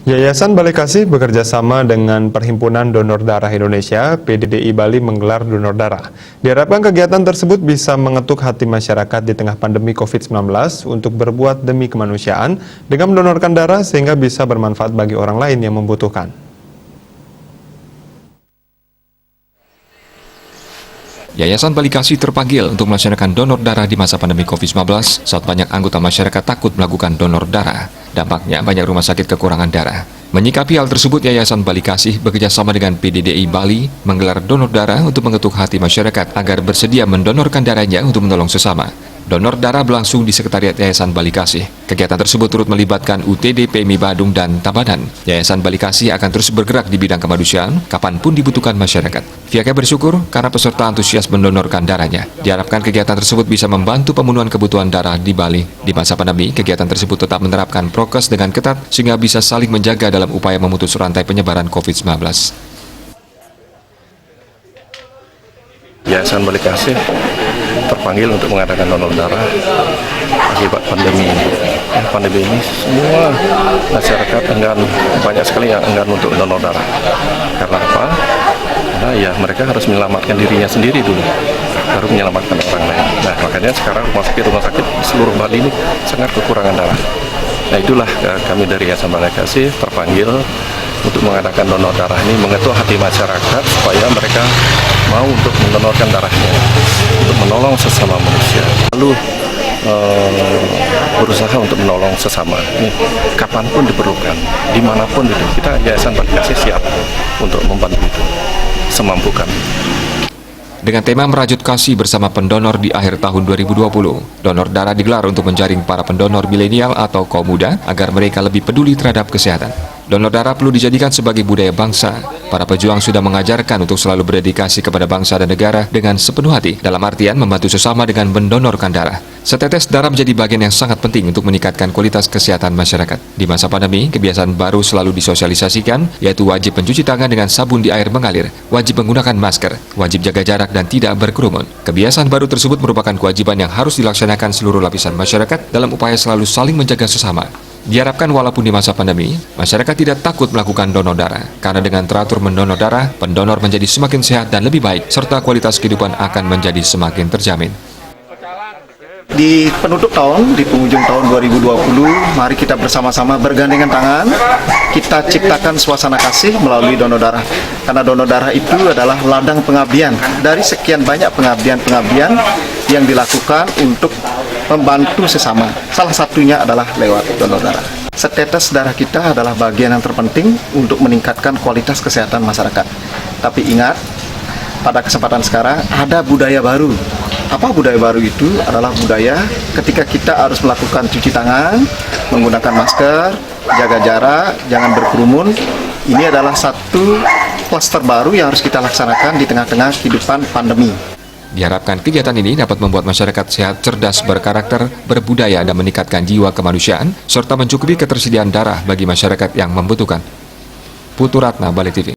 Yayasan Bali Kasih bekerja sama dengan Perhimpunan Donor Darah Indonesia (PDDI) Bali menggelar donor darah. Diharapkan kegiatan tersebut bisa mengetuk hati masyarakat di tengah pandemi COVID-19 untuk berbuat demi kemanusiaan dengan mendonorkan darah sehingga bisa bermanfaat bagi orang lain yang membutuhkan. Yayasan Bali Kasih terpanggil untuk melaksanakan donor darah di masa pandemi COVID-19 saat banyak anggota masyarakat takut melakukan donor darah. Dampaknya banyak rumah sakit kekurangan darah. Menyikapi hal tersebut, Yayasan Bali Kasih bekerjasama dengan PDDI Bali menggelar donor darah untuk mengetuk hati masyarakat agar bersedia mendonorkan darahnya untuk menolong sesama. Donor darah berlangsung di Sekretariat Yayasan Bali Kasih. Kegiatan tersebut turut melibatkan UTD PMI Badung dan Tabanan. Yayasan Bali Kasih akan terus bergerak di bidang kemanusiaan kapanpun dibutuhkan masyarakat. Pihaknya bersyukur karena peserta antusias mendonorkan darahnya. Diharapkan kegiatan tersebut bisa membantu pemenuhan kebutuhan darah di Bali. Di masa pandemi, kegiatan tersebut tetap menerapkan prokes dengan ketat sehingga bisa saling menjaga dalam upaya memutus rantai penyebaran COVID-19. Yayasan Bali Kasih terpanggil untuk mengadakan donor darah akibat pandemi ini. Pandemi ini semua masyarakat banyak sekali yang enggan untuk donor darah. Karena apa? Karena ya mereka harus menyelamatkan dirinya sendiri dulu, baru menyelamatkan orang lain. Nah makanya sekarang rumah sakit di seluruh Bali ini sangat kekurangan darah. Nah itulah kami dari Yayasan Bali Kasih terpanggil untuk mengadakan donor darah ini, mengetuk hati masyarakat supaya mereka mau untuk mendonorkan darahnya untuk menolong sesama manusia. Lalu berusaha untuk menolong sesama ini kapanpun diperlukan, dimanapun itu. Kita Yayasan Bali Kasih siap untuk membantu itu semampu kami. Dengan tema merajut kasih bersama pendonor di akhir tahun 2020, donor darah digelar untuk menjaring para pendonor milenial atau kaum muda agar mereka lebih peduli terhadap kesehatan. Donor darah perlu dijadikan sebagai budaya bangsa. Para pejuang sudah mengajarkan untuk selalu berdedikasi kepada bangsa dan negara dengan sepenuh hati, dalam artian membantu sesama dengan mendonorkan darah. Setetes darah menjadi bagian yang sangat penting untuk meningkatkan kualitas kesehatan masyarakat. Di masa pandemi, kebiasaan baru selalu disosialisasikan, yaitu wajib mencuci tangan dengan sabun di air mengalir, wajib menggunakan masker, wajib jaga jarak dan tidak berkerumun. Kebiasaan baru tersebut merupakan kewajiban yang harus dilaksanakan seluruh lapisan masyarakat dalam upaya selalu saling menjaga sesama. Diharapkan walaupun di masa pandemi, masyarakat tidak takut melakukan donor darah, karena dengan teratur mendonor darah, pendonor menjadi semakin sehat dan lebih baik, serta kualitas kehidupan akan menjadi semakin terjamin. Di penutup tahun, di penghujung tahun 2020, mari kita bersama-sama bergandengan tangan, kita ciptakan suasana kasih melalui donor darah. Karena donor darah itu adalah ladang pengabdian dari sekian banyak pengabdian yang dilakukan untuk membantu sesama. Salah satunya adalah lewat donor darah. Setetes darah kita adalah bagian yang terpenting untuk meningkatkan kualitas kesehatan masyarakat. Tapi ingat, pada kesempatan sekarang ada budaya baru. Apa budaya baru itu? Adalah budaya ketika kita harus melakukan cuci tangan, menggunakan masker, jaga jarak, jangan berkerumun. Ini adalah satu klaster baru yang harus kita laksanakan di tengah-tengah kehidupan pandemi. Diharapkan kegiatan ini dapat membuat masyarakat sehat, cerdas, berkarakter, berbudaya, dan meningkatkan jiwa kemanusiaan, serta mencukupi ketersediaan darah bagi masyarakat yang membutuhkan. Putu Ratna, Bali TV.